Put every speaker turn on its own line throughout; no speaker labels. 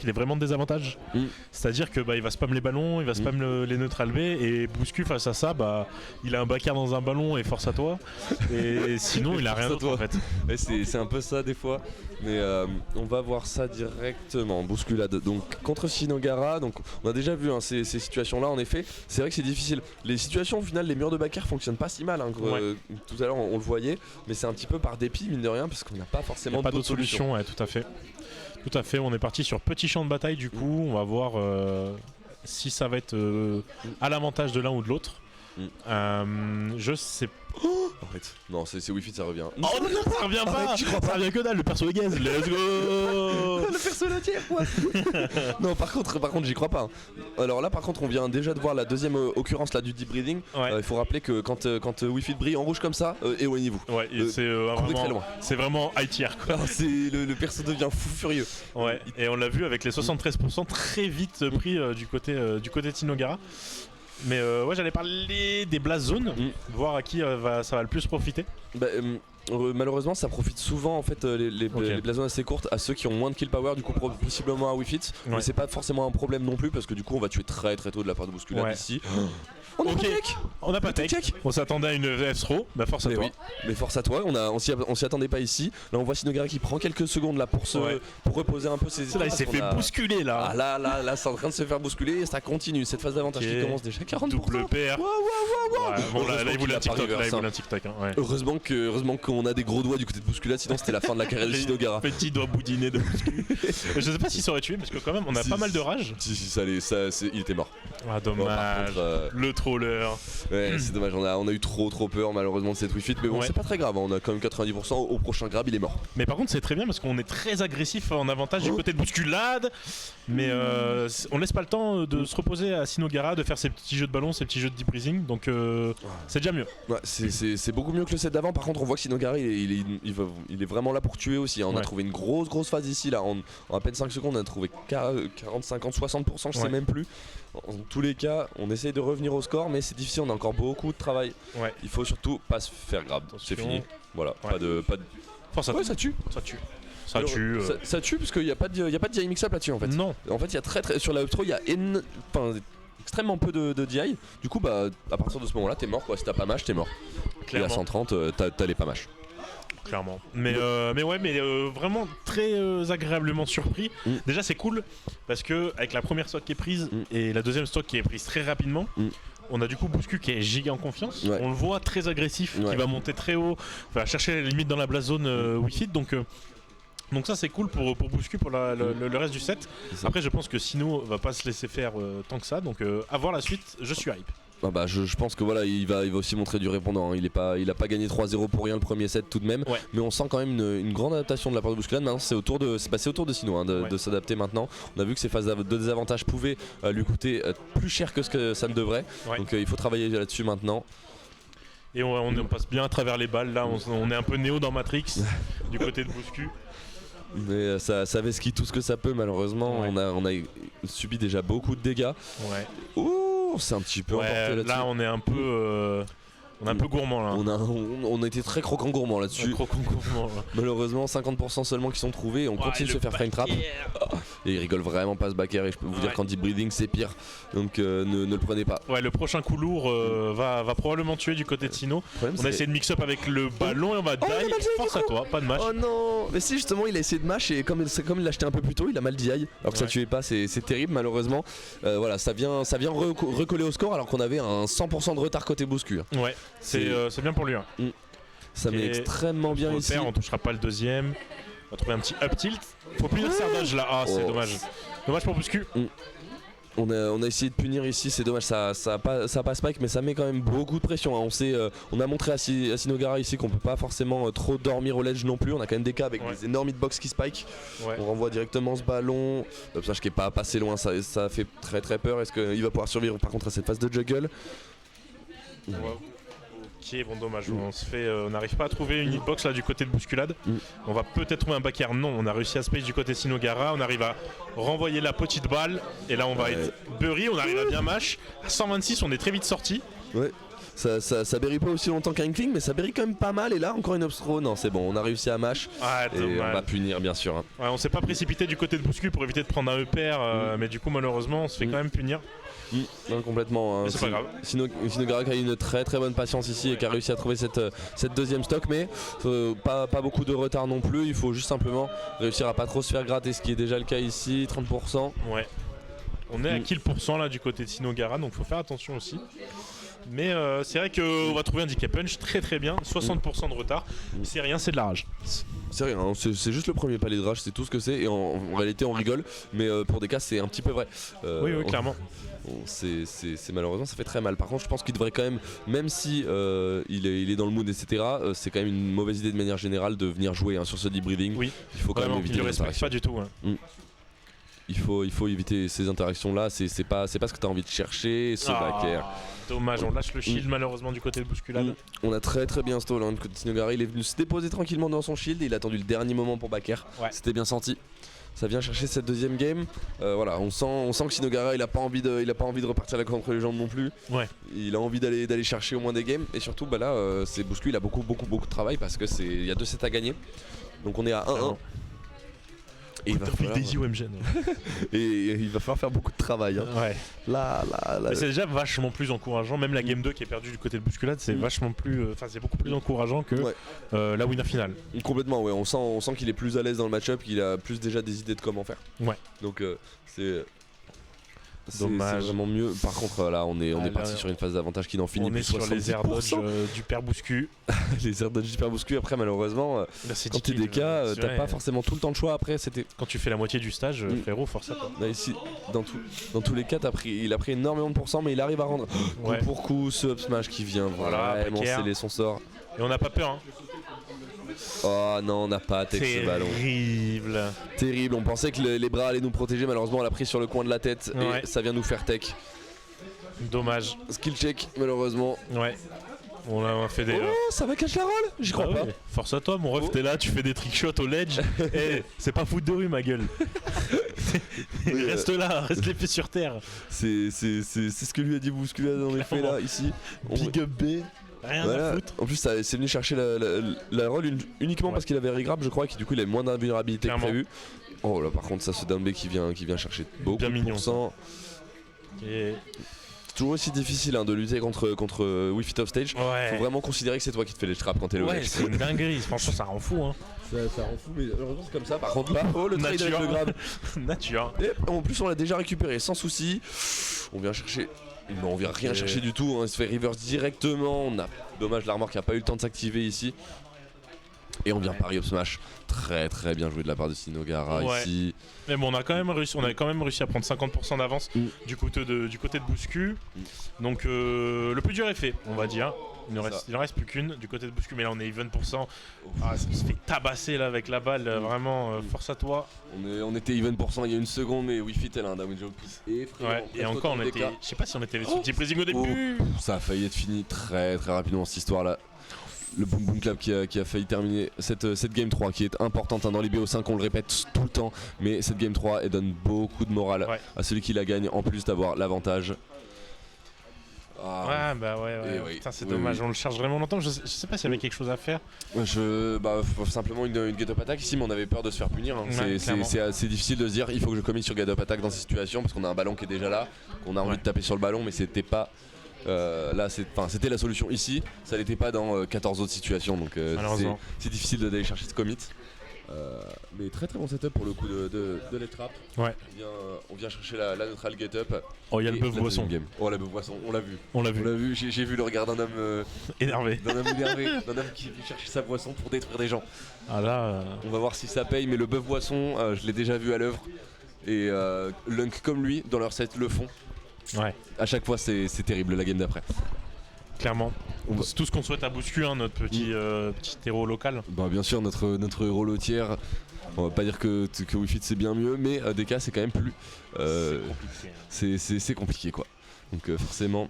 qu'il est vraiment de désavantage. C'est-à-dire que il va spam les ballons, il va spam les neutral B, et Bouscu face à ça, il a un backer dans un ballon et force à toi. Et sinon, il a rien d'autre en fait.
Ouais, c'est un peu ça des fois. Mais on va voir ça directement. Bousculade donc contre Sinogara. Donc on a déjà vu ces situations-là. En effet, c'est vrai que c'est difficile. Les situations au final, les murs de backer fonctionnent pas si mal. Tout à l'heure, on le voyait, mais c'est un petit peu par dépit mine de rien parce qu'on n'a pas forcément
d'autres solutions. Ouais, tout à fait. Tout à fait. On est parti sur petit champ de bataille. Du coup, on va voir si ça va être à l'avantage de l'un ou de l'autre. Je sais pas.
Arrête. Non, c'est Wi-Fi, ça revient.
Oh non, ça revient pas.
Arrête, tu crois pas.
Ça revient que dalle, le perso de Gaze. Let's go.
Le perso de tiers, quoi. Non, par contre, j'y crois pas. Alors là, par contre, on vient déjà de voir la deuxième occurrence là du deep breathing. Il faut rappeler que quand Wi-Fi brille en rouge comme ça, éloignez-vous.
Ouais, c'est vraiment
très loin.
C'est vraiment high tier quoi.
Alors, le perso devient fou furieux.
Ouais, et on l'a vu avec les 73% très vite pris du côté de Sinogara. Mais j'allais parler des blast zones, voir à qui ça va le plus profiter.
Malheureusement, ça profite souvent en fait les blast zones assez courtes à ceux qui ont moins de kill power, du coup possiblement à Wi-Fi. Mais c'est pas forcément un problème non plus parce que du coup on va tuer très très tôt de la part de Bousculade ici. On a pas tech.
On s'attendait à une F-throw, force à toi.
Oui, mais force à toi, on s'y attendait pas ici. Là on voit Sinogara qui prend quelques secondes là pour reposer un peu ses
là il s'est fait bousculer là.
Ah là c'est en train de se faire bousculer et ça continue. Cette phase d'avantage qui commence déjà 40%.
Double PR. Bon là il voulait un TikTok.
Heureusement qu'on a des gros doigts du côté de Bousculade, sinon c'était la fin de la carrière de Sinogara.
Petit doigt boudiné de Bouscu. Je sais pas s'il s'aurait tué parce que quand même on a pas mal de rage.
Si, il était mort.
Ah dommage. Le troller.
Ouais, c'est dommage, on a eu trop peur malheureusement de cette Wi-Fi, mais bon c'est pas très grave, on a quand même 90%, au prochain grab il est mort.
Mais par contre c'est très bien parce qu'on est très agressif en avantage du côté de Bousculade, mais on laisse pas le temps de se reposer à Sinogara, de faire ses petits jeux de ballon, ses petits jeux de deep breathing, donc c'est déjà mieux.
Ouais, c'est beaucoup mieux que le set d'avant. Par contre on voit que Sinogara il est vraiment là pour tuer aussi, On a trouvé une grosse phase ici là, en à peine 5 secondes on a trouvé 40, 50, 60%, je sais même plus. En tous les cas on essaye de revenir au score, mais c'est difficile, on a encore beaucoup de travail. Il faut surtout pas se faire grab, c'est fini. Voilà, pas de...
Force à
ça tue.
Ça tue.
Ça tue parce qu'il n'y a pas de DI mix-up là-dessus en fait.
Non.
En fait il y a très sur la up-throw il y a extrêmement peu de DI. Du coup à partir de ce moment-là t'es mort quoi. Si t'as pas mâche t'es mort.
Clairement.
Et à 130 t'as les pas mâche.
Clairement. Mais vraiment très agréablement surpris. Déjà c'est cool parce que avec la première stock qui est prise et la deuxième stock qui est prise très rapidement. On a du coup Bouscu qui est giga en confiance. On le voit très agressif, qui va monter très haut, va chercher la limite dans la blast zone Wi-Fi. Donc ça c'est cool pour Bouscu pour le reste du set. Après je pense que Sino va pas se laisser faire tant que ça. Donc à voir la suite, je suis hype.
Je pense que voilà il va aussi montrer du répondant. Il a pas gagné 3-0 pour rien le premier set tout de même. Mais on sent quand même une grande adaptation de la part de Bousculade. Maintenant c'est passé autour de Sino de s'adapter maintenant. On a vu que ces phases de désavantage pouvaient lui coûter plus cher que ce que ça ne devrait. Donc il faut travailler là-dessus maintenant.
Et on passe bien à travers les balles là. On est un peu Néo dans Matrix du côté de Bouscu.
Mais ça vesquille tout ce que ça peut malheureusement. On a subi déjà beaucoup de dégâts. Ouh, c'est un petit peu emporté là-dessus.
Là on est un peu gourmand là.
On a été très croquant gourmand là-dessus. Malheureusement 50% seulement qui sont trouvés. On continue de se faire frame trap. Et il rigole vraiment pas ce backer. Et je peux vous dire qu'en deep breathing c'est pire. Donc ne le prenez pas. Le prochain
coup lourd va probablement tuer du côté de Sino. On a essayé de mix up avec le ballon et on va die. Force à toi, pas de match.
Oh non. Mais si justement il a essayé de match et comme il l'a acheté un peu plus tôt, il a mal DI. Alors que ça tuait pas, c'est terrible malheureusement. Voilà, ça vient recoller au score alors qu'on avait un 100% de retard côté Bouscu.
Ouais, c'est bien pour lui.
Ça met extrêmement bien ici.
On touchera pas le deuxième. On va trouver un petit up tilt. Faut punir Serdage là. Ah, c'est dommage. Dommage pour Bouscu.
On a essayé de punir ici, c'est dommage, ça passe spike, mais ça met quand même beaucoup de pression. On a montré à Sinogara ici qu'on peut pas forcément trop dormir au ledge non plus. On a quand même des cas avec des énormes hitbox qui spike. On renvoie directement ce ballon. Le passage qui est pas passé loin, ça fait très très peur. Est-ce qu'il va pouvoir survivre par contre à cette phase de juggle?
Ok, bon dommage, on n'arrive pas à trouver une hitbox là du côté de Bousculade. On va peut-être trouver un backer, non, on a réussi à space du côté de Sinogara, on arrive à renvoyer la petite balle et là on va être Burry, on arrive à bien mash. À 126 on est très vite sorti.
Ça berry pas aussi longtemps qu'un Inkling, mais ça berry quand même pas mal. Et là, encore une obstro. Non, c'est bon, on a réussi à mash.
Ah,
et on va punir, bien sûr. Hein.
Ouais, on s'est pas précipité du côté de Bouscu pour éviter de prendre un EPR, mais du coup, malheureusement, on se fait quand même punir.
Non, complètement.
Hein. C'est pas grave.
Sinogara qui a une très très bonne patience ici et qui a réussi à trouver cette deuxième stock, mais pas beaucoup de retard non plus. Il faut juste simplement réussir à pas trop se faire gratter, ce qui est déjà le cas ici, 30%.
Ouais. On est à kill % là du côté de Sinogara, donc faut faire attention aussi. Mais c'est vrai qu'on va trouver un DK punch très très bien, 60% de retard. C'est rien, c'est de la rage.
C'est rien, hein, c'est juste le premier palier de rage, c'est tout ce que c'est. Et en réalité, on rigole, mais pour des cas, c'est un petit peu vrai.
Oui, clairement.
C'est malheureusement, ça fait très mal. Par contre, je pense qu'il devrait quand même si il est dans le mood, etc. C'est quand même une mauvaise idée de manière générale de venir jouer hein, sur ce deep breathing.
Oui.
Il faut quand même éviter
les interactions. Pas du tout. Hein.
Il faut éviter ces interactions là, c'est pas ce que tu as envie de chercher, ce back air.
Dommage, on lâche le shield malheureusement du côté de bousculade.
On a très très bien stall hein, du côté de Sinogara, il est venu se déposer tranquillement dans son shield et il a attendu le dernier moment pour back air. C'était bien senti. Ça vient chercher cette deuxième game. Voilà, on sent que Sinogara il a pas envie de repartir la contre les jambes non plus.
Ouais.
Il a envie d'aller chercher au moins des games et surtout bah là c'est Bouscu, il a beaucoup de travail parce que il y a 2 sets à gagner. Donc on est à 1-1. Et il va falloir... et il va falloir faire beaucoup de travail. Hein.
Ouais.
Là.
Mais c'est déjà vachement plus encourageant. Même la game 2 qui est perdue du côté de bousculade, c'est vachement plus. Enfin, c'est beaucoup plus encourageant que la winner finale.
Complètement, ouais. On sent qu'il est plus à l'aise dans le match-up, qu'il a plus déjà des idées de comment faire.
Ouais.
Donc c'est.
Dommage.
C'est vraiment mieux. Par contre, là, on est parti sur une phase d'avantage qui n'en finit plus.
On est sur les air dodge du père Bouscu.
Les air dodge du père Bouscu. Après, malheureusement, quand t'es des cas, t'as pas forcément tout le temps de choix. Après, c'était.
Quand tu fais la moitié du stage, frérot, force à toi.
Là, ici, dans tous les cas, il a pris énormément de pourcents, mais il arrive à rendre coup pour coup ce up smash qui vient vraiment sceller son sort.
Et on n'a pas peur, hein.
Oh non, on n'a pas tech ce ballon. Terrible, on pensait que les bras allaient nous protéger, malheureusement on l'a pris sur le coin de la tête et ça vient nous faire tech.
Dommage.
Skill check malheureusement.
Ouais. On a fait des...
Oh, ça va cache la roll. J'y crois pas.
Force à toi mon ref, t'es là, tu fais des trickshots au ledge. C'est pas foot de rue ma gueule. Reste là, reste les pieds sur terre.
C'est ce que lui a dit Bousculade en effet là, ici.
Big up B. Rien à foutre.
En plus, c'est venu chercher la roll uniquement parce qu'il avait regrab, je crois, et du coup il avait moins d'invulnérabilité que prévu. Oh là, par contre, ça, ce down B qui vient chercher beaucoup de pourcents. C'est toujours aussi difficile hein, de lutter contre Wii Fit Offstage. Faut vraiment considérer que c'est toi qui te fais les traps quand t'es le
Ouais, c'est une dinguerie, franchement, ça rend fou. Hein.
Ça rend fou, mais heureusement c'est comme ça. Par contre, là, le trade avec le grab.
Nature.
Et en plus, on l'a déjà récupéré sans souci. On vient chercher. Non, on vient rien chercher du tout, hein. Il se fait reverse directement. Dommage, l'armor qui a pas eu le temps de s'activer ici. Et on vient pari up smash. Très très bien joué de la part de Sinogara ici. Mais
bon, on a quand même réussi à prendre 50% d'avance du côté de Bouscu. Donc le plus dur est fait, on va dire. Il en reste plus qu'une du côté de Bouscu, mais là on est even %. Ça se fait tabasser là avec la balle, vraiment force à toi.
On était even % il y a une seconde, mais Wii Fit elle a un damage output.
Et encore on était. Je sais pas si on était les sous pressing au début.
Ça a failli être fini très très rapidement cette histoire là. Le boom boom clap qui a failli terminer cette game 3 qui est importante hein, dans les BO5, on le répète tout le temps, mais cette game 3 elle donne beaucoup de morale à celui qui la gagne en plus d'avoir l'avantage.
Ouais. Putain, c'est dommage, on le charge vraiment longtemps. Je sais pas s'il y avait quelque chose à faire.
Simplement une get up attack ici, mais on avait peur de se faire punir. Hein. C'est assez difficile de se dire il faut que je commit sur get up attack dans ces situations parce qu'on a un ballon qui est déjà là, qu'on a envie de taper sur le ballon, mais c'était pas. Là, c'était la solution ici, ça n'était pas dans 14 autres situations, donc c'est difficile d'aller chercher ce commit. Mais très très bon setup pour le coup de les traps. On vient chercher la neutral get up.
Oh, il y a le bœuf boisson.
Oh, la bœuf boisson, on l'a vu. J'ai vu le regard d'un homme
énervé.
D'un homme qui vient chercher sa boisson pour détruire des gens.
Ah là.
On va voir si ça paye, mais le bœuf boisson, je l'ai déjà vu à l'œuvre. Et Lunk comme lui, dans leur set, le font. À chaque fois, c'est terrible la game d'après.
Clairement. C'est tout ce qu'on souhaite à Bouscu, hein, notre petit héros local.
Bah bien sûr, notre héros lotière. On va pas dire que Wii Fit c'est bien mieux, mais DK c'est quand même plus. C'est compliqué quoi. Donc forcément.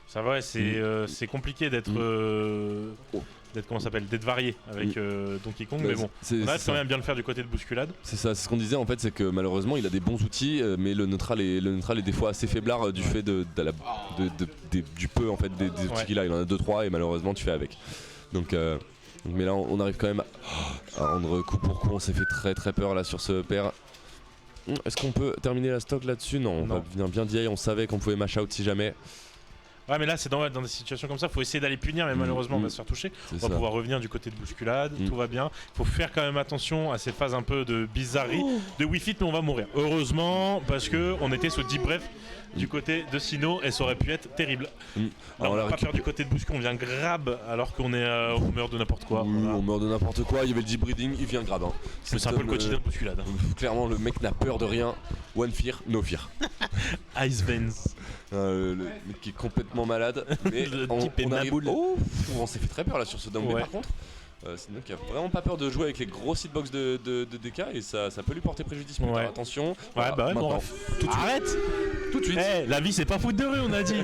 Ça va, c'est compliqué d'être d'être varié avec Donkey Kong, mais bon, on a quand même bien le faire du côté de bousculade.
C'est ça, c'est ce qu'on disait en fait, c'est que malheureusement il a des bons outils, mais le neutral est des fois assez faiblard du fait du peu en fait des outils qu'il a. Il en a 2-3 et malheureusement tu fais avec. Donc mais là on arrive quand même à rendre coup pour coup. On s'est fait très très peur là sur ce pair. Est-ce qu'on peut terminer la stock là-dessus? Non, on va venir bien DI, on savait qu'on pouvait mash out si jamais.
Ouais, mais là c'est dans des situations comme ça, faut essayer d'aller punir, mais malheureusement on va se faire toucher. On va pouvoir revenir du côté de bousculade, tout va bien. Faut faire quand même attention à ces phases un peu de bizarrerie, de Wii Fit, mais on va mourir. Heureusement, parce que on était sur Deep Breath du côté de Sino et ça aurait pu être terrible. Là, on va pas faire du côté de bouscu, on vient grab alors qu'on est on meurt de n'importe quoi.
On meurt de n'importe quoi, il y avait le deep breathing, il vient grab. Hein.
C'est un peu le quotidien de bousculade.
Clairement le mec n'a peur de rien. One fear, no fear.
Ice Veins.
Le mec qui est complètement malade. Mais on arrive. On s'est fait très peur là sur ce down par contre. Sinon qui a vraiment pas peur de jouer avec les gros hitbox de DK et ça peut lui porter préjudice. Attention.
Bon, tout de suite. Arrête tout de suite. La vie c'est pas foot de rue, on a dit.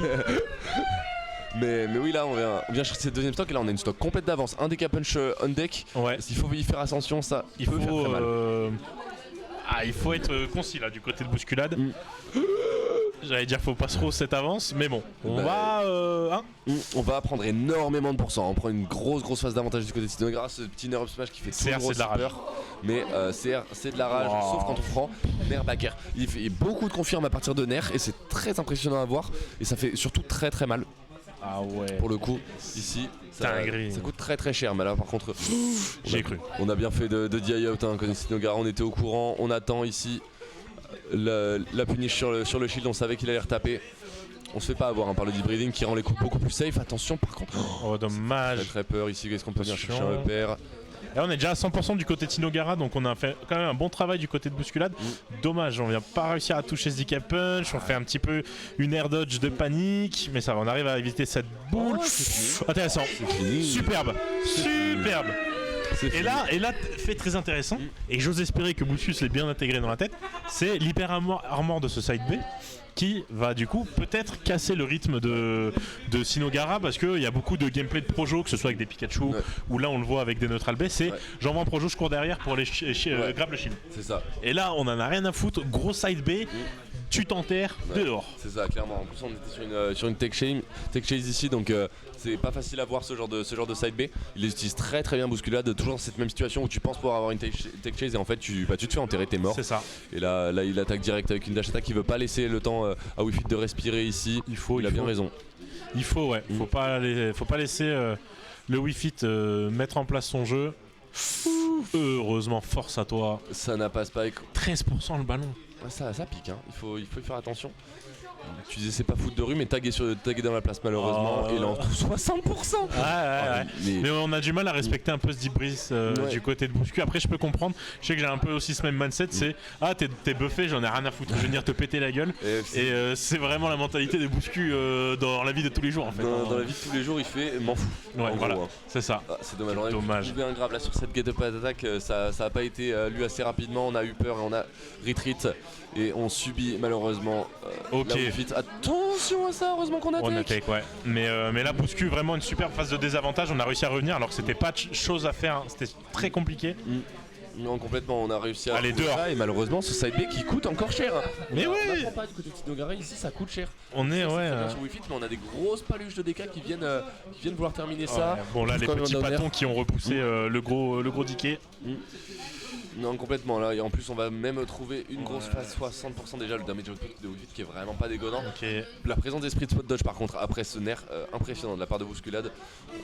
mais oui, là on vient chercher cette deuxième stock et là on a une stock complète d'avance. Un DK punch on deck. S'il faut y faire attention, ça il peut faire très mal.
Il faut être concis là du côté de bousculade. J'allais dire faut pas trop cette avance, mais bon, on va
prendre énormément de pourcents. On prend une grosse phase d'avantage du côté de Sinogara. Ce petit nerf up smash qui fait
CR, c'est de la rage.
Mais CR c'est de la rage, sauf quand on prend nerf backer. Il fait beaucoup de confirme à partir de nerf et c'est très impressionnant à voir. Et ça fait surtout très très mal.
Ah ouais.
Pour le coup, ici, ça coûte très très cher. Mais là par contre,
j'ai cru.
On a bien fait de DI out, hein, côté Sinogara, on était au courant, on attend ici. La punish sur le shield, on savait qu'il allait retaper. On se fait pas avoir par le deep breathing qui rend les coups beaucoup plus safe. Attention par contre.
Oh dommage.
J'ai très peur ici. Est-ce qu'on peut venir chercher un repère?
Et on est déjà à 100% du côté de Sinogara, donc on a fait quand même un bon travail du côté de bousculade. Dommage, on vient pas réussir à toucher ce DK punch. On fait un petit peu une air dodge de panique, mais ça va, on arrive à éviter cette boule. Intéressant. Superbe. Et là, fait très intéressant, et j'ose espérer que Boussus l'ait bien intégré dans la tête, c'est l'hyper armor de ce side B qui va du coup peut-être casser le rythme de Sinogara, parce qu'il y a beaucoup de gameplay de Projo, que ce soit avec des Pikachu ou là on le voit avec des Neutral B, c'est j'envoie un Projo, je cours derrière pour aller grab le shield.
C'est ça.
Et là on en a rien à foutre, gros side B. Tu t'enterres dehors.
C'est ça, clairement. En plus, on était sur une tech chase ici, donc c'est pas facile à voir ce genre de side B. Il les utilise très très bien bousculade, toujours dans cette même situation où tu penses pouvoir avoir une tech chase et en fait tu te fais enterrer, t'es mort.
C'est ça.
Et là il attaque direct avec une dash attack, il veut pas laisser le temps à Wii Fit de respirer ici. Il a bien raison.
Il faut, faut pas laisser le Wii Fit mettre en place son jeu. Heureusement, force à toi.
Ça n'a pas spike.
13% le ballon.
Ça pique, hein. Il faut y faire attention. Tu disais c'est pas foot de rue, mais tagué dans la place malheureusement. Et là on trouve 60%.
Mais on a du mal à respecter un peu ce deep breeze du côté de Bouscu. Après je peux comprendre, je sais que j'ai un peu aussi ce même mindset, c'est t'es buffé, j'en ai rien à foutre, je vais venir te péter la gueule. Et c'est vraiment la mentalité des Bouscu dans la vie de tous les jours en fait.
Dans la vie de tous les jours il fait m'en fous.
Voilà, c'est ça.
C'est dommage. On a trouvé un grave là sur cette get-up attack, ça a pas été lu assez rapidement, on a eu peur et on a retreat. Et on subit malheureusement attention à ça, heureusement qu'on a take.
Mais là Bouscu vraiment une super phase de désavantage, on a réussi à revenir alors que c'était pas chose à faire, c'était très compliqué.
Non, complètement, on a réussi à
aller dehors
ça, et malheureusement ce side B qui coûte encore cher.
Mais
on n'apprend pas du côté de Sinogara ici, ça coûte cher.
On est
sur Wii Fit, mais on a des grosses paluches de DK qui viennent vouloir terminer ça.
Bon là les petits patons qui ont repoussé le gros diquet.
Non, complètement là, et en plus on va même trouver une grosse phase 60% déjà, le damage output de Wii Fit qui est vraiment pas déconnant. La présence d'esprit de spot dodge par contre après ce nerf impressionnant de la part de bousculade,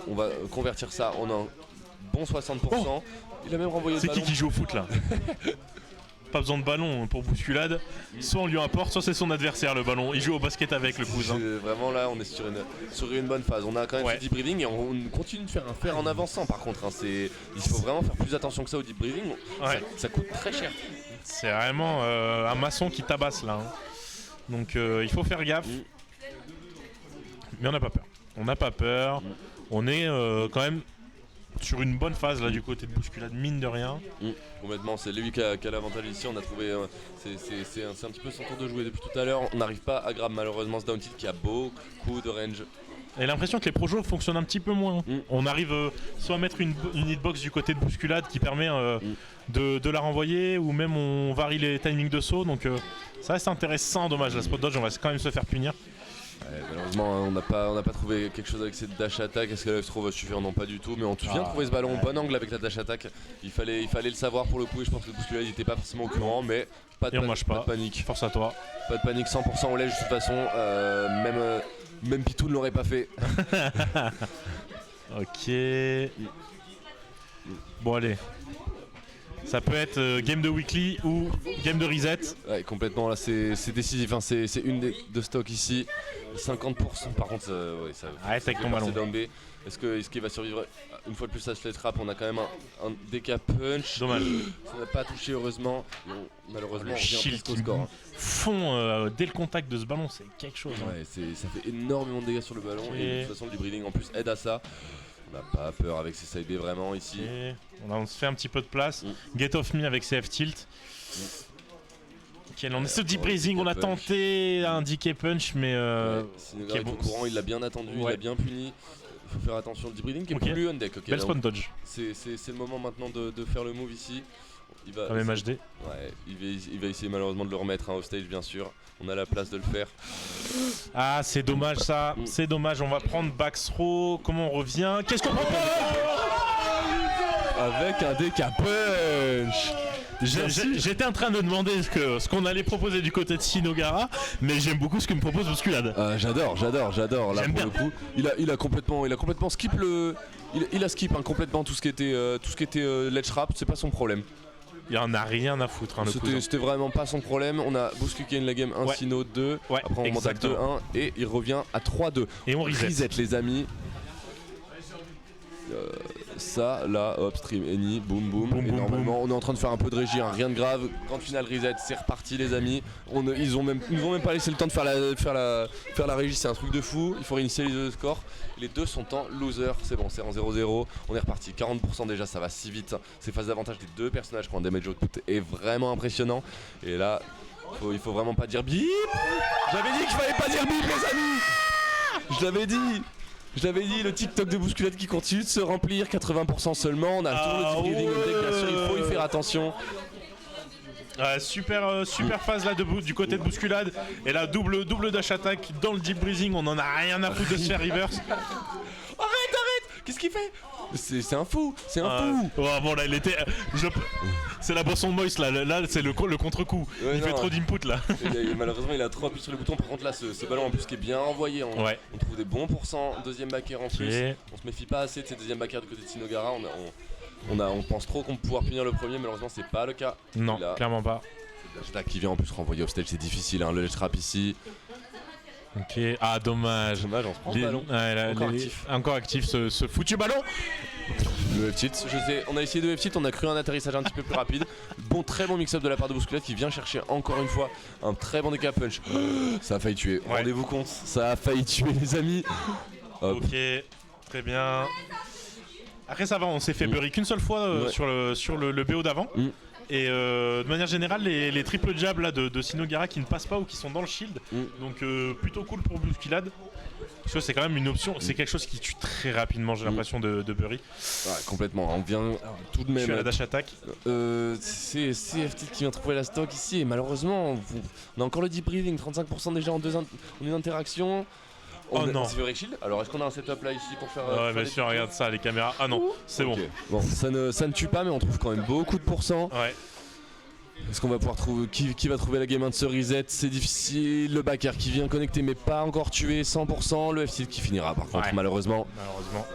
on va convertir ça en un bon 60%. Il a même renvoyé le ballon.
C'est qui joue au foot là? Pas besoin de ballon pour bousculade, soit on lui apporte, soit c'est son adversaire le ballon. Il joue au basket avec le cousin.
Vraiment là on est sur une bonne phase. On a quand même ce deep breathing et on continue de faire en avançant par contre. Il faut vraiment faire plus attention que ça au deep breathing. Ça coûte très cher.
C'est vraiment un maçon qui tabasse là. Donc il faut faire gaffe. Mais on n'a pas peur. On est quand même sur une bonne phase là du côté de bousculade, mine de rien.
Complètement, c'est lui qui a l'avantage ici. On a trouvé, c'est un petit peu son tour de jouer depuis tout à l'heure. On n'arrive pas à grab malheureusement ce down tilt qui a beaucoup de range.
Et l'impression que les projos fonctionnent un petit peu moins. On arrive soit à mettre une hitbox du côté de bousculade qui permet de la renvoyer, ou même on varie les timings de saut, donc ça reste intéressant. Dommage, la spot dodge, on va quand même se faire punir.
Ouais, malheureusement, on n'a pas trouvé quelque chose avec cette dash attack. Est-ce que l'Electro va suffire? Non, pas du tout. Mais on vient de trouver ce ballon au bon angle avec la dash attack. Il fallait le savoir pour le coup. Et je pense que le bousculade n'était pas forcément au courant, mais pas de panique.
Force à toi.
Pas de panique, 100% au ledge de toute façon. Même Pitou ne l'aurait pas fait.
Ok. Bon, allez. Ça peut être game de weekly ou game de reset.
Ouais, complètement, là c'est décisif, hein. C'est une des deux stocks ici. 50% par contre, ouais, ça
avec ton ballon.
Down B. Est-ce qu'il va survivre une fois de plus à ce trap? On a quand même un DK punch.
Dommage.
Ça n'a pas touché heureusement. Malheureusement,
le shield qui score. Fond dès le contact de ce ballon, c'est quelque chose.
Ouais, ça fait énormément de dégâts sur le ballon. Et de toute façon, le breeding en plus aide à ça. On n'a pas peur avec ces side B vraiment ici.
On se fait un petit peu de place. Get off me avec CF tilt. Ok, on est ce deep raising, on a tenté un DK punch, mais
Sinogar est au courant, il l'a bien attendu, il l'a bien puni. Il faut faire attention, le deep breathing qui est plus on deck.
Belle spawn dodge.
C'est le moment maintenant de faire le move ici. Il va,
quand même HD.
Ouais, il va essayer malheureusement de le remettre off stage bien sûr. On a la place de le faire.
Ah, c'est dommage ça. C'est dommage, on va prendre back throw. Comment on revient? Qu'est-ce qu'on prend?
Avec un DK punch.
J'étais en train de demander ce qu'on allait proposer du côté de Sinogara, mais j'aime beaucoup ce que me propose Bousculade.
J'adore. Là pour le coup, il a complètement skip il a skip complètement tout ce qui était ledge trap, c'est pas son problème.
Il en a rien à foutre.
C'était vraiment pas son problème. On a bousculé la game 1 Sino 2. Après on monte à 2-1 et il revient à 3-2.
Et on reset
les amis. Ça, là, hop, stream, Eni, boum boum. Et normalement, on est en train de faire un peu de régie, hein, rien de grave. Grand final reset, c'est reparti, les amis. Ils nous ont même pas laissé le temps de faire la régie, c'est un truc de fou. Il faut réinitialiser le score. Les deux sont en loser, c'est bon, c'est en 0-0. On est reparti, 40% déjà, ça va si vite. Ces phases d'avantage des deux personnages qui ont un damage output est vraiment impressionnant. Et là, il faut vraiment pas dire bip. J'avais dit qu'il fallait pas dire bip, les amis. Je l'avais dit, le TikTok de Bousculade qui continue de se remplir, 80% seulement. On a toujours le deep breathing on deck, bien sûr, il faut y faire attention.
Super phase là du côté de Bousculade. Et là, double dash attack dans le deep breathing. On en a rien à foutre de se faire reverse.
Arrête. Qu'est-ce qu'il fait? C'est un fou.
Bon là, il était. C'est la boisson de Moïse là. Là, c'est le contre-coup. Il fait trop d'input là.
Malheureusement, il a trop appuyé sur le bouton. Par contre, là, ce ballon en plus qui est bien envoyé. On trouve des bons pourcents. Deuxième backer en plus. On se méfie pas assez de ces deuxième backers du côté de Sinogara. On pense trop qu'on va pouvoir punir le premier. Malheureusement, c'est pas le cas.
Non, clairement pas.
C'est qui vient en plus renvoyer au stage. C'est difficile. Le ledge trap ici.
Ok, dommage.
On se prend le ballon.
Encore actif ce foutu ballon.
Le F-tilt, on a essayé de F-tilt, on a cru un atterrissage un petit peu plus rapide. Très bon mix-up de la part de Bousculade qui vient chercher encore une fois un très bon DK punch. Ça a failli tuer, rendez-vous compte, ça a failli tuer les amis. Hop.
Ok, très bien. Après ça va, on s'est fait bury qu'une seule fois sur le BO d'avant. Et de manière générale, les triple jabs là, de Sinogara qui ne passent pas ou qui sont dans le shield. Donc plutôt cool pour Bousculade. Parce que c'est quand même une option, c'est quelque chose qui tue très rapidement, j'ai l'impression, de bury.
Ouais, complètement, on vient tout de même.
Tu as la dash attack.
C'est FT qui vient trouver la stock ici et malheureusement, on a encore le deep breathing, 35% déjà en une interaction.
Non.
C'est vrai shield. Alors est-ce qu'on a un setup là ici pour faire.
Ouais, bien sûr, regarde ça, les caméras. Ah non, c'est bon.
Bon, ça ne tue pas, mais on trouve quand même beaucoup de pourcents.
Ouais.
Est-ce qu'on va pouvoir trouver qui va trouver la game 1 de ce reset? C'est difficile. Le backer qui vient connecter mais pas encore tué 100%. Le F-tilt qui finira par contre malheureusement.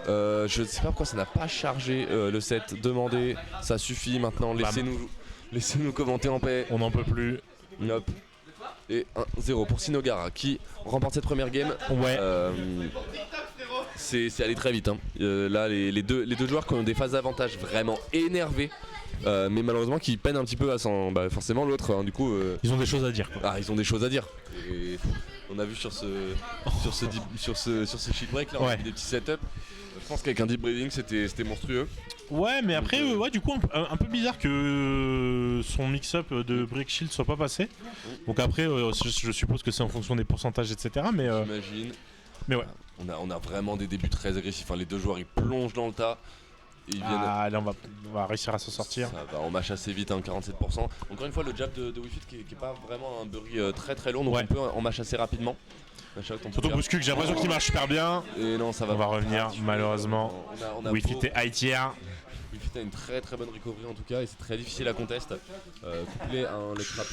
Je ne sais pas pourquoi ça n'a pas chargé le set. Demandez, ça suffit maintenant. Laissez-nous commenter en paix.
On n'en peut plus.
Hop. Et 1-0 pour Sinogara qui remporte cette première game.
Ouais.
C'est allé très vite. Là les deux joueurs qui ont des phases d'avantage vraiment énervées. Mais malheureusement qui peinent un petit peu à s'en. Forcément l'autre du coup.
Ils ont des choses à dire quoi.
Ils ont des choses à dire. Et on a vu sur ce sheet break là, on a vu des petits setups. Je pense qu'avec un deep breathing c'était monstrueux.
Ouais, mais après du coup un peu bizarre que son mix-up de break shield soit pas passé. Donc après je suppose que c'est en fonction des pourcentages etc. Mais
j'imagine.
Mais ouais.
On a vraiment des débuts très agressifs, hein. Les deux joueurs ils plongent dans le tas. Et ils viennent...
Là on va réussir à s'en sortir.
Ça va, on mâche assez vite, hein, 47%. Encore une fois, le jab de Wii Fit qui est pas vraiment un bury très très long, donc on peut en mâche assez rapidement.
Surtout Bouscul, j'ai l'impression qu'il marche super bien.
Et non, ça va.
On va revenir, malheureusement. Wii Fit est high tier.
Wii Fit a une très très bonne recovery en tout cas, et c'est très difficile à contest. Couplé à un leg trap.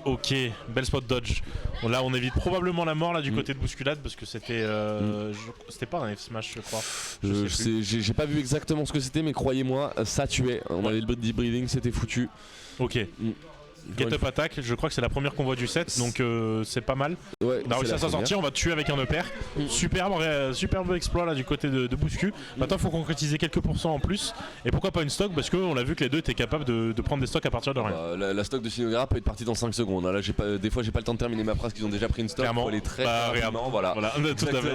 Ok, belle spot dodge. Là on évite probablement la mort là du côté de Bousculade parce que c'était c'était pas un F smash je crois.
J'ai pas vu exactement ce que c'était, mais croyez-moi, ça tuait. On avait le deep breathing, c'était foutu.
Ok. Get up attack, je crois que c'est la première qu'on voit du set, donc c'est pas mal.
Ouais,
on a réussi à s'en sortir, on va tuer avec un upper. Superbe exploit là du côté de Bouscu. Maintenant il faut concrétiser quelques pourcents en plus. Et pourquoi pas une stock, parce qu'on a vu que les deux étaient capables de prendre des stocks à partir de rien.
La stock de Sinogara peut être partie dans 5 secondes. Là, des fois j'ai pas le temps de terminer ma phrase qu'ils ont déjà pris une stock.
Clairement.
Faut aller très rapidement. Voilà.
Tout à fait.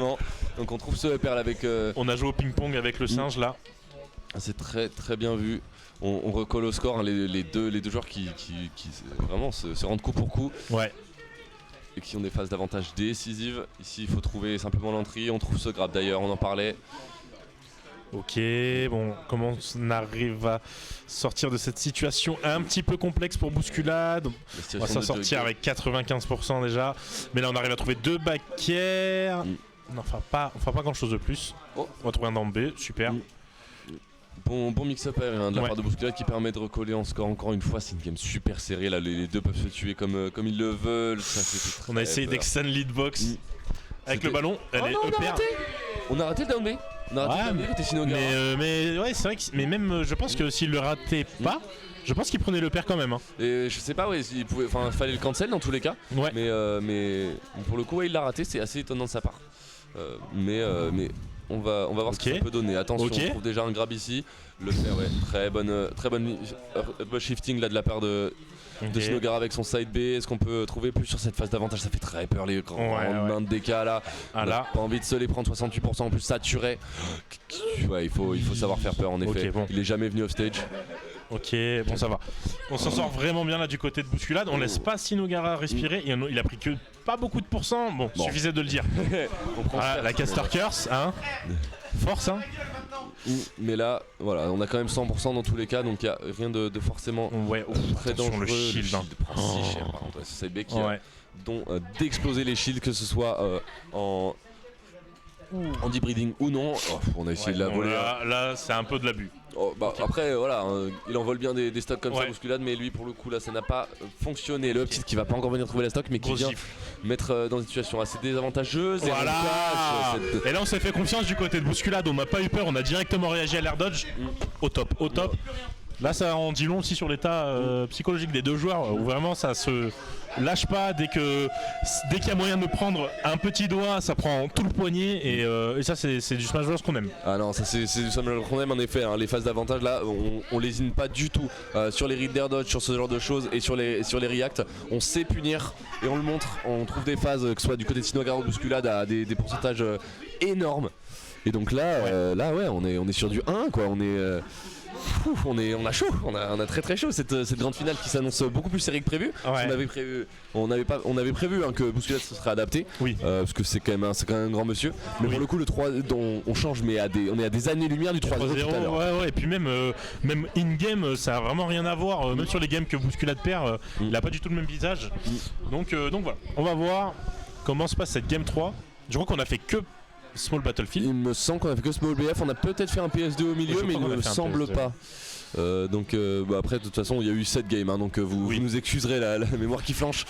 Donc on trouve ce upper là avec...
On a joué au ping-pong avec le singe là.
C'est très très bien vu. On recolle au score, hein, les deux joueurs qui vraiment se rendent coup pour coup.
Ouais.
Et qui ont des phases d'avantage décisives. Ici il faut trouver simplement l'entrée. On trouve ce grab d'ailleurs, on en parlait.
Ok, bon, comment on arrive à sortir de cette situation un petit peu complexe pour Bousculade. On va s'en sortir avec 95% déjà. Mais là on arrive à trouver deux backairs. On fera pas grand chose de plus. On va trouver un down B, super.
Bon mix-up aérien de la part de Bousculade qui permet de recoller en score. Encore une fois, c'est une game super serrée. Là, les deux peuvent se tuer comme ils le veulent.
On a essayé d'extend lead box avec le ballon.
On a raté le down B. On a raté le down B côté Sinogara.
Mais ouais, c'est vrai que même je pense que s'il le ratait pas, je pense qu'il prenait le pair quand même. Hein.
Et je sais pas, il fallait le cancel dans tous les cas.
Ouais.
Mais pour le coup, il l'a raté. C'est assez étonnant de sa part. Mais on va voir ce que ça peut donner. Attention, on trouve déjà un grab ici. Le faire, très bonne shifting là de la part de Sinogara avec son side B. Est-ce qu'on peut trouver plus sur cette phase d'avantage? Ça fait très peur les grandes mains de DK là. On n'a pas envie de se les prendre 68% en plus saturé. Ouais, il faut savoir faire peur en effet. Il est jamais venu off stage.
Ok, bon ça va. On s'en sort vraiment bien là du côté de Bousculade. On laisse pas Sinogara respirer. Il a pris que pas beaucoup de pourcents. Bon, suffisait de le dire. La caster curse, hein. Force, hein.
Mais là, voilà, on a quand même 100% dans tous les cas, donc il n'y a rien de forcément très dangereux.
Le shield
prend si cher, par contre. C'est Side B qui dont d'exploser les shields, que ce soit en deep breathing ou non. On a essayé de la voler.
Là c'est un peu de l'abus.
Après voilà, il envole bien des stocks comme ça Bousculade, mais lui pour le coup là ça n'a pas fonctionné. Le petit qui va pas encore venir trouver la stock, mais qui vient mettre dans une situation assez désavantageuse.
Et là on s'est fait confiance du côté de Bousculade, on n'a pas eu peur, on a directement réagi à l'air dodge. Au top. Là ça en dit long aussi sur l'état psychologique des deux joueurs, où vraiment ça se lâche pas. Dès qu'il y a moyen de prendre un petit doigt, ça prend tout le poignet, et ça c'est du Smash Bros qu'on aime.
Ah non, ça c'est du Smash Bros qu'on aime en effet, hein. Les phases d'avantage là, on lésine pas du tout sur les read air dodge, sur ce genre de choses, et sur les reacts. On sait punir et on le montre. On trouve des phases, que ce soit du côté de Sinogara ou Bousculade, à des pourcentages énormes. Et donc là, on est sur du 1 quoi. On a chaud, on a très très chaud cette grande finale qui s'annonce beaucoup plus serrée que prévu. On avait prévu que Bousculade se serait adapté, parce que c'est quand même un grand monsieur. Mais pour le coup le 3 on change, mais on est à des années-lumière du 3-0 tout à l'heure.
Et puis même in-game ça a vraiment rien à voir, même sur les games que Bousculade perd, il a pas du tout le même visage. Donc voilà, on va voir comment se passe cette game 3. Je crois qu'on a fait que Small Battlefield.
Il me semble qu'on a fait que Small BF, on a peut-être fait un PS2 au milieu, mais il ne me semble pas. Donc après de toute façon il y a eu 7 games, hein, donc vous nous excuserez la mémoire qui flanche.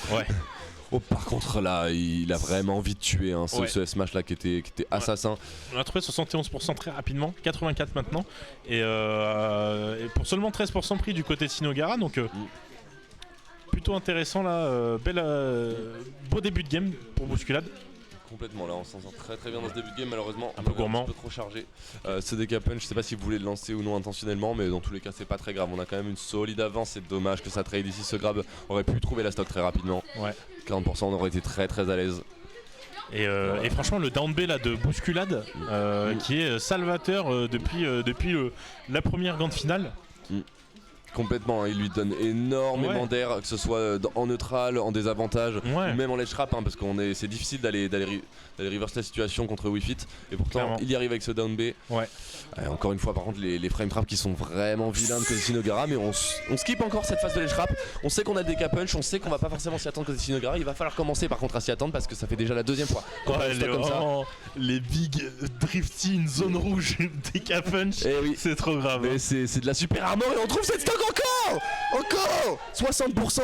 Par contre là il a vraiment envie de tuer, hein, ce Smash là qui était assassin.
On a trouvé 71% très rapidement, 84 maintenant, et pour seulement 13% pris du côté de Sinogara, donc plutôt intéressant là, beau début de game pour Bousculade.
Complètement, là on s'en sort très très bien dans ce début de game, malheureusement
un peu gourmand,
un peu trop chargé. Ce DK punch, je sais pas si vous voulez le lancer ou non intentionnellement, mais dans tous les cas c'est pas très grave, on a quand même une solide avance. C'est dommage que ça trade ici, ce grab aurait pu trouver la stock très rapidement. 40% on aurait été très très à l'aise.
Et franchement le down B là de Bousculade qui est salvateur depuis la première grande finale.
Complètement, il lui donne énormément d'air, que ce soit en neutral, en désavantage, ou même en ledge trap, parce que c'est difficile d'aller reverse la situation contre Wii Fit, et pourtant il y arrive avec ce down B. Encore une fois, par contre, les frame traps qui sont vraiment vilains de côté Sinogara, mais on skip encore cette phase de ledge trap. On sait qu'on a des K-punch, on sait qu'on va pas forcément s'y attendre côté Sinogara. Il va falloir commencer par contre à s'y attendre parce que ça fait déjà la deuxième fois.
Les big drifting zone rouge des K-punch, c'est trop grave.
Mais c'est de la super armor et on trouve cette stock encore 60%.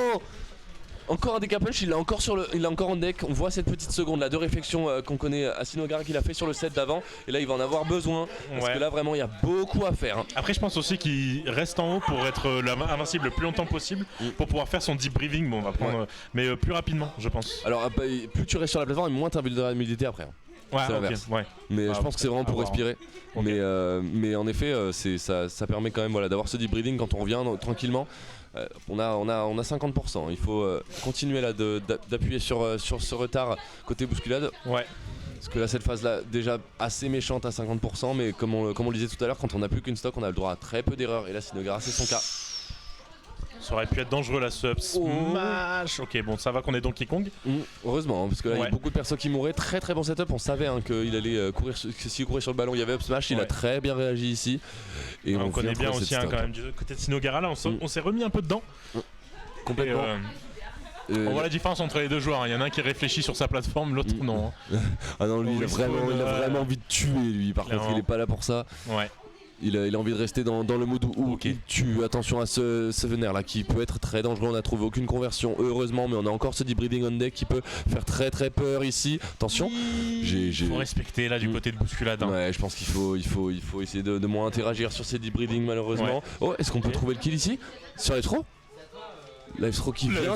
Encore un DK punch, il l'a encore en deck. On voit cette petite seconde là de réflexion qu'on connaît à Sinogara qu'il a fait sur le set d'avant. Et là il va en avoir besoin parce que là vraiment il y a beaucoup à faire.
Après je pense aussi qu'il reste en haut pour être invincible le plus longtemps possible pour pouvoir faire son deep breathing. Bon on va prendre mais plus rapidement je pense.
Alors plus tu restes sur la plateforme, moins t'as vulnérabilité après. C'est l'inverse. Mais je pense que c'est vraiment pour respirer. Mais en effet ça permet quand même d'avoir ce deep breathing quand on revient tranquillement. On a 50%, il faut continuer là d'appuyer sur ce retard côté bousculade. Parce que là cette phase là déjà assez méchante à 50%, mais comme on le disait tout à l'heure, quand on n'a plus qu'une stock on a le droit à très peu d'erreurs et là Sinogara c'est son cas.
Ça aurait pu être dangereux la sub smash. Ok bon ça va qu'on est Donkey Kong.
Heureusement parce que là il y a beaucoup de persos qui mouraient. Très très bon setup, on savait qu'il allait courir, s'il courait sur le ballon il y avait up smash, il a très bien réagi ici. Et
on connaît bien aussi quand même du côté de Sinogara là on s'est remis un peu dedans.
Complètement.
On voit la différence entre les deux joueurs, il y en a un qui réfléchit sur sa plateforme, l'autre non.
Ah non lui il a vraiment envie de tuer lui, par contre il est pas là pour ça. Il a envie de rester dans le mode où il tue. Attention à ce vénère là qui peut être très dangereux. On n'a trouvé aucune conversion heureusement, mais on a encore ce deep breathing on deck qui peut faire très très peur ici. Attention,
faut respecter là du côté de bousculade.
Ouais, je pense qu'il faut essayer de moins interagir sur ces deep breathing malheureusement. Oh, est-ce qu'on peut trouver le kill ici sur les throws? Live-throw qui vient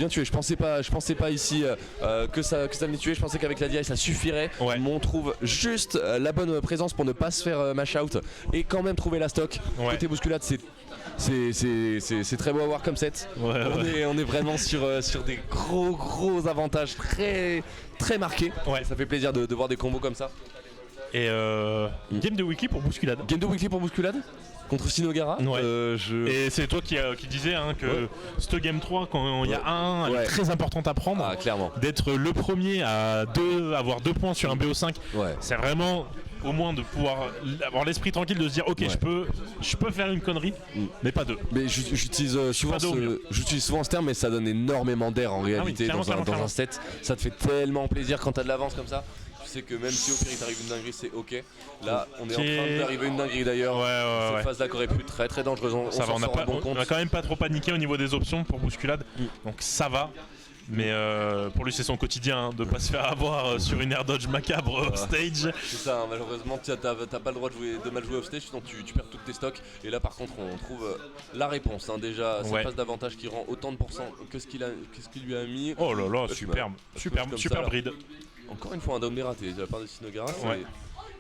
tuer. Je pensais pas ici que ça venait tuer. Je pensais qu'avec la DI ça suffirait. Mais on trouve juste la bonne présence pour ne pas se faire mash out et quand même trouver la stock. Côté bousculade c'est très beau à voir comme set. On est vraiment sur des gros avantages très très marqués. Ça fait plaisir de voir des combos comme ça.
Et game de weekly pour bousculade.
Contre Sinogara.
Et c'est toi qui disais que ce game 3 quand il y a elle est très importante à prendre.
Clairement.
D'être le premier à avoir 2 points sur un BO5. C'est vraiment au moins de pouvoir avoir l'esprit tranquille de se dire ok je peux faire une connerie mais pas deux.
Mais j'utilise souvent ce terme, mais ça donne énormément d'air en réalité dans un set. Ça te fait tellement plaisir quand t'as de l'avance comme ça. Tu sais que même si au pire il t'arrive une dinguerie c'est ok. Là on est en train d'arriver une dinguerie d'ailleurs. Cette phase là qui aurait pu être très très dangereuse.
On a quand même pas trop paniqué au niveau des options pour bousculade. Donc ça va. Mais pour lui c'est son quotidien de pas se faire avoir sur une air dodge macabre offstage.
C'est ça, malheureusement t'as pas le droit de mal jouer offstage, sinon tu perds toutes tes stocks. Et là par contre on trouve la réponse déjà, cette phase d'avantage qui rend autant de pourcents que ce qu'il lui a mis.
Oh là là, superbe bride.
Encore une fois un down raté de la part de Sinogara,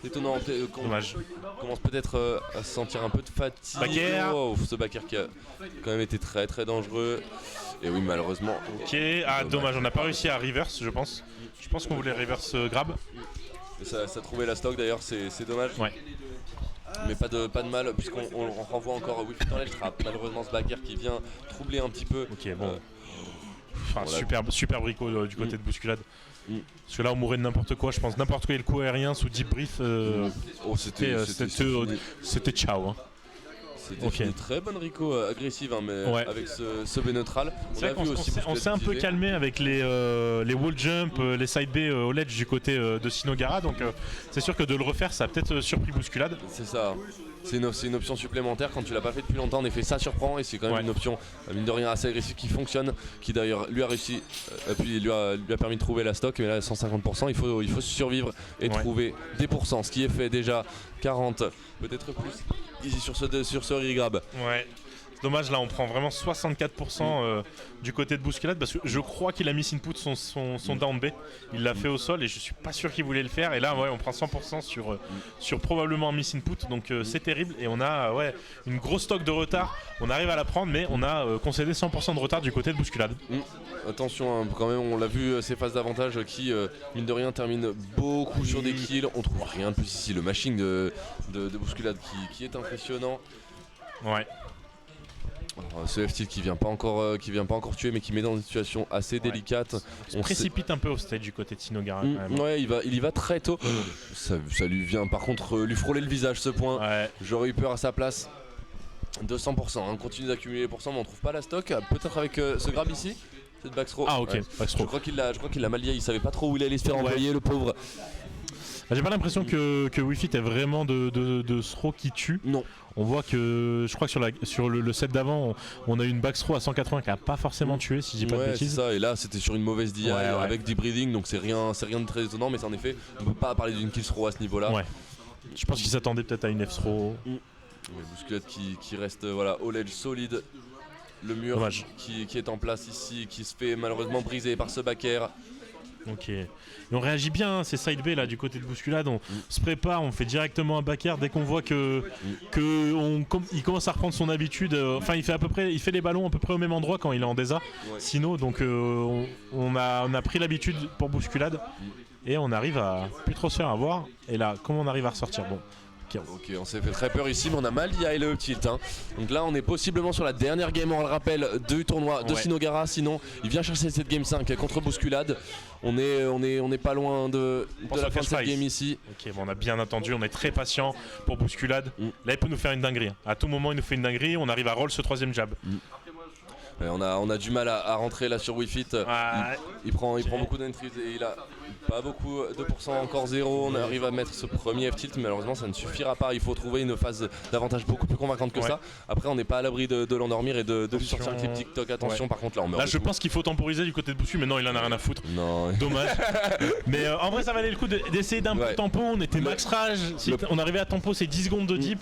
c'est étonnant.
Dommage.
On commence peut-être à se sentir un peu de fatigue. Ce backer qui a quand même été très très dangereux. Et oui malheureusement.
Dommage, on n'a pas réussi à reverse je pense. Je pense qu'on voulait reverse grab.
Et ça trouvé la stock d'ailleurs, c'est dommage. Mais pas de mal puisqu'on renvoie encore Wii Fit dans l'edge trap. Malheureusement ce backer qui vient troubler un petit peu.
Super bricot du côté de bousculade. Parce que là on mourrait de n'importe quoi, je pense n'importe quel coup aérien sous deep brief c'était ciao.
C'était une très bonne Rico agressive mais avec ce B neutral.
On s'est un peu calmé avec les wall jump, les side B au ledge du côté de Sinogara, donc c'est sûr que de le refaire ça a peut-être surpris bousculade.
C'est ça. C'est une option supplémentaire quand tu l'as pas fait depuis longtemps. En effet, ça surprend et c'est quand même une option mine de rien assez agressive qui fonctionne, qui d'ailleurs lui a réussi, puis lui a permis de trouver la stock. Mais là, 150%, il faut survivre et trouver des pourcents. Ce qui est fait déjà 40, peut-être plus ici sur ce regrab.
Dommage, là on prend vraiment 64% du côté de bousculade parce que je crois qu'il a mis input son down B. Il l'a fait au sol et je suis pas sûr qu'il voulait le faire. Et là on prend 100% sur probablement un miss input. Donc c'est terrible et on a une grosse stock de retard. On arrive à la prendre mais on a concédé 100% de retard du côté de bousculade.
Attention quand même, on l'a vu ces phases d'avantage qui mine de rien terminent beaucoup sur des kills. On trouve rien de plus ici. Le mashing de bousculade qui est impressionnant. Ce F-Tilt qui vient pas encore tuer, mais qui met dans une situation assez délicate.
On précipite un peu au stage du côté de Sinogara. Quand même.
Ouais, il y va très tôt. Ça lui vient par contre lui frôler le visage ce point.
Ouais.
J'aurais eu peur à sa place. 200%, on continue d'accumuler les pourcents, mais on trouve pas la stock. Peut-être avec ce grab ici, cette backthrow.
Ah ok, backthrow.
Je crois qu'il l'a mal lié, il savait pas trop où il allait se faire envoyer, le pauvre.
J'ai pas l'impression que Wi-Fi est vraiment de throw qui tue.
Non.
On voit que je crois que sur le set d'avant, on a eu une back throw à 180 qui a pas forcément tué, si je dis pas de bêtises.
C'est ça, et là c'était sur une mauvaise DI avec deep breathing, donc c'est rien de très étonnant, mais en effet, on peut pas parler d'une kill throw à ce niveau-là.
Ouais. Je pense qu'il s'attendait peut-être à une F throw.
Bousculade qui reste au ledge solide. Le mur qui est en place ici, qui se fait malheureusement briser par ce back air.
Ok. Et on réagit bien, c'est side B là du côté de Bousculade, on se prépare, on fait directement un back air dès qu'on voit il commence à reprendre son habitude. Enfin, il fait les ballons à peu près au même endroit quand il est en désa. Sino, donc on a pris l'habitude pour Bousculade et on arrive à plus trop se faire avoir. Et là, comment on arrive à ressortir? Bon.
Ok, on s'est fait très peur ici, mais on a mal lié le tilt. Donc là, on est possiblement sur la dernière game, on le rappelle, du tournoi de Sinogara. Sinon, il vient chercher cette game 5 contre Bousculade. On est pas loin de la fin de cette game ici.
Ok, bon, on a bien attendu, on est très patient pour Bousculade. Là, il peut nous faire une dinguerie. À tout moment, il nous fait une dinguerie. On arrive à roll ce troisième jab.
On a du mal à rentrer là sur Wi-Fi. Il prend beaucoup d'entries et il a pas beaucoup, 2% encore 0. On arrive à mettre ce premier F-tilt, mais malheureusement ça ne suffira pas. Il faut trouver une phase d'avantage beaucoup plus convaincante que ça. Après, on n'est pas à l'abri de l'endormir et de lui sortir un clip TikTok. Attention, par contre, là on meurt.
Là, je pense qu'il faut temporiser du côté de Boussu, mais non, il en a rien à foutre.
Non.
Dommage. Mais en vrai, ça valait le coup d'essayer d'un peu tempo. On était max rage. On arrivait à tempo, c'est 10 secondes de deep.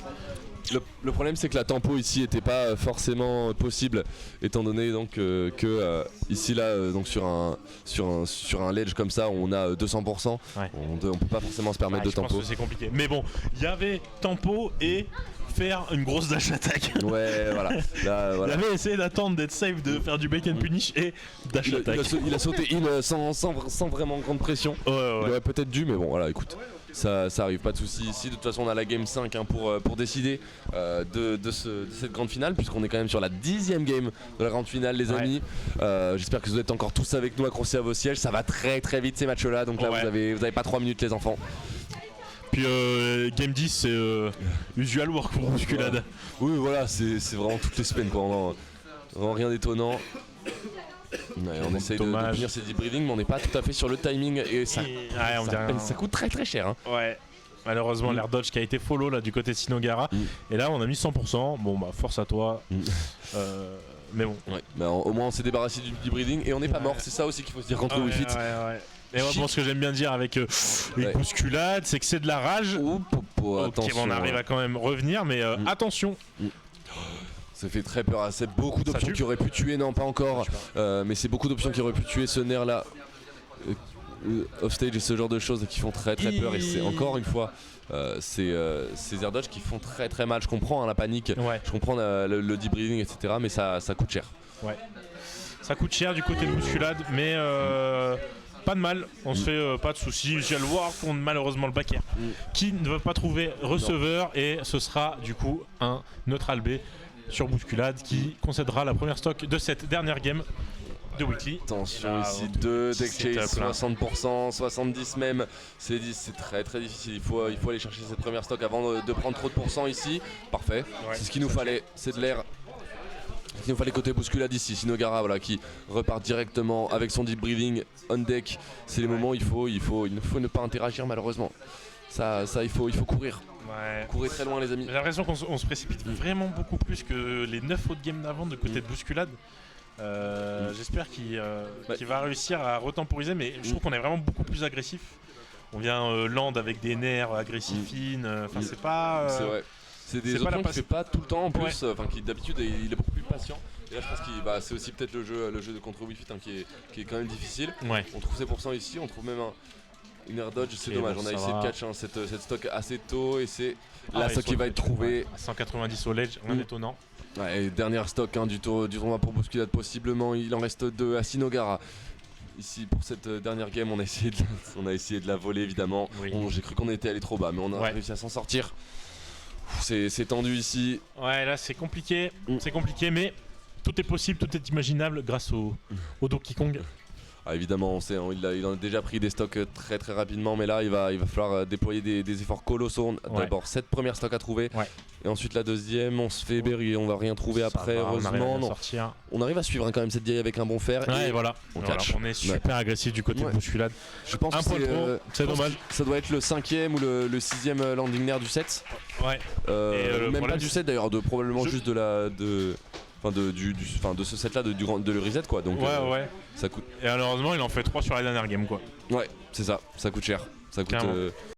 Le problème c'est que la tempo ici n'était pas forcément possible étant donné donc que ici là donc sur un ledge comme ça on a 200%, on peut pas forcément se permettre de tempo.
Je pense que c'est compliqué. Mais bon, il y avait tempo et faire une grosse dash attack.
Ouais, voilà. Là,
Il avait essayé d'attendre d'être safe, de faire du bake and punish et dash attack.
Il a sauté in sans vraiment grande pression. Il aurait peut-être dû, mais bon voilà, écoute. Ça arrive, pas de soucis ici. De toute façon, on a la game 5 pour décider de cette grande finale, puisqu'on est quand même sur la 10e game de la grande finale, les amis. J'espère que vous êtes encore tous avec nous accrochés à vos sièges. Ça va très très vite ces matchs-là, donc là vous avez pas 3 minutes, les enfants.
Puis game 10, c'est usual work pour Bousculade.
Oui, voilà, c'est vraiment toutes les semaines, quoi. Vraiment rien d'étonnant. On essaye de punir ces deep breathing, mais on n'est pas tout à fait sur le timing et ça coûte très très cher.
Ouais. Malheureusement, l'air dodge qui a été follow là du côté de Sinogara. Et là, on a mis 100%. Bon, bah, force à toi. Mais bon.
Au moins, on s'est débarrassé du deep breathing et on n'est pas mort. C'est ça aussi qu'il faut se dire contre Wi-Fi.
Et moi, bon, ce que j'aime bien dire avec une bousculade, c'est que c'est de la rage. On arrive à quand même revenir, mais attention.
Ça fait très peur, c'est beaucoup d'options qui auraient pu tuer, non pas encore, mais c'est beaucoup d'options qui auraient pu tuer ce nerf là, offstage et ce genre de choses qui font très très peur et c'est encore une fois ces air dodge qui font très très mal. Je comprends la panique, je comprends le deep breathing etc, mais ça coûte cher. Ouais.
Ça coûte cher du côté de Bousculade, mais pas de mal, on se fait pas de soucis. J'ai le voir contre malheureusement le back air qui ne va pas trouver receveur et ce sera du coup un neutral B sur Bousculade qui concédera la première stock de cette dernière game de Weekly.
Attention ici, 2 deck chase, 60%, 70 même, c'est très très difficile, il faut aller chercher cette première stock avant de prendre trop de pourcents ici. Parfait, c'est ce qu'il nous fallait, c'est de l'air. Il nous fallait côté Bousculade ici, Sinogara voilà, qui repart directement avec son deep breathing on deck. C'est les moments où il faut ne pas interagir malheureusement. Ça il faut courir. Courez très loin les amis.
J'ai l'impression qu'on se précipite vraiment beaucoup plus que les 9 autres games d'avant de côté de Bousculade. J'espère qu'il va réussir à retemporiser, mais je trouve qu'on est vraiment beaucoup plus agressif. On vient land avec des nerfs agressifs enfin c'est pas...
c'est vrai. C'est des options qu'il ne fait pas tout le temps en plus, qui d'habitude il est beaucoup plus patient. Et là je pense que c'est aussi peut-être le jeu de contre Wi-Fi qui est quand même difficile. On trouve ces pourcents ici, on trouve même une air dodge, c'est dommage, on a essayé de catch cette stock assez tôt et c'est la stock qui va être trouvée.
190 au ledge, rien d'étonnant.
Et dernière stock du tournoi pour Bousculade possiblement, il en reste 2 à Sinogara. Ici pour cette dernière game on a essayé de la voler évidemment. J'ai cru qu'on était allé trop bas mais on a réussi à s'en sortir. C'est tendu ici.
Ouais, là c'est compliqué, mais tout est possible, tout est imaginable grâce au Donkey Kong.
Ah, évidemment, on sait, il en a déjà pris des stocks très très rapidement, mais là il va falloir déployer des efforts colossaux. D'abord cette première stock à trouver, et ensuite la deuxième, on se fait héberger, on va rien trouver après, heureusement. On arrive à suivre quand même cette vieille avec un bon fer.
Ouais,
et
voilà. On est super agressif du côté de bousculade.
Je pense
un
que
point trop, c'est dommage.
Ça doit être le 5ème ou le 6ème landing nair du set.
Ouais.
Même pas du set d'ailleurs, probablement juste de ce set là de le reset quoi. Donc
ouais.
Ça coûte.
Et malheureusement il en fait 3 sur la dernière game quoi.
Ouais, c'est ça coûte cher. Ça coûte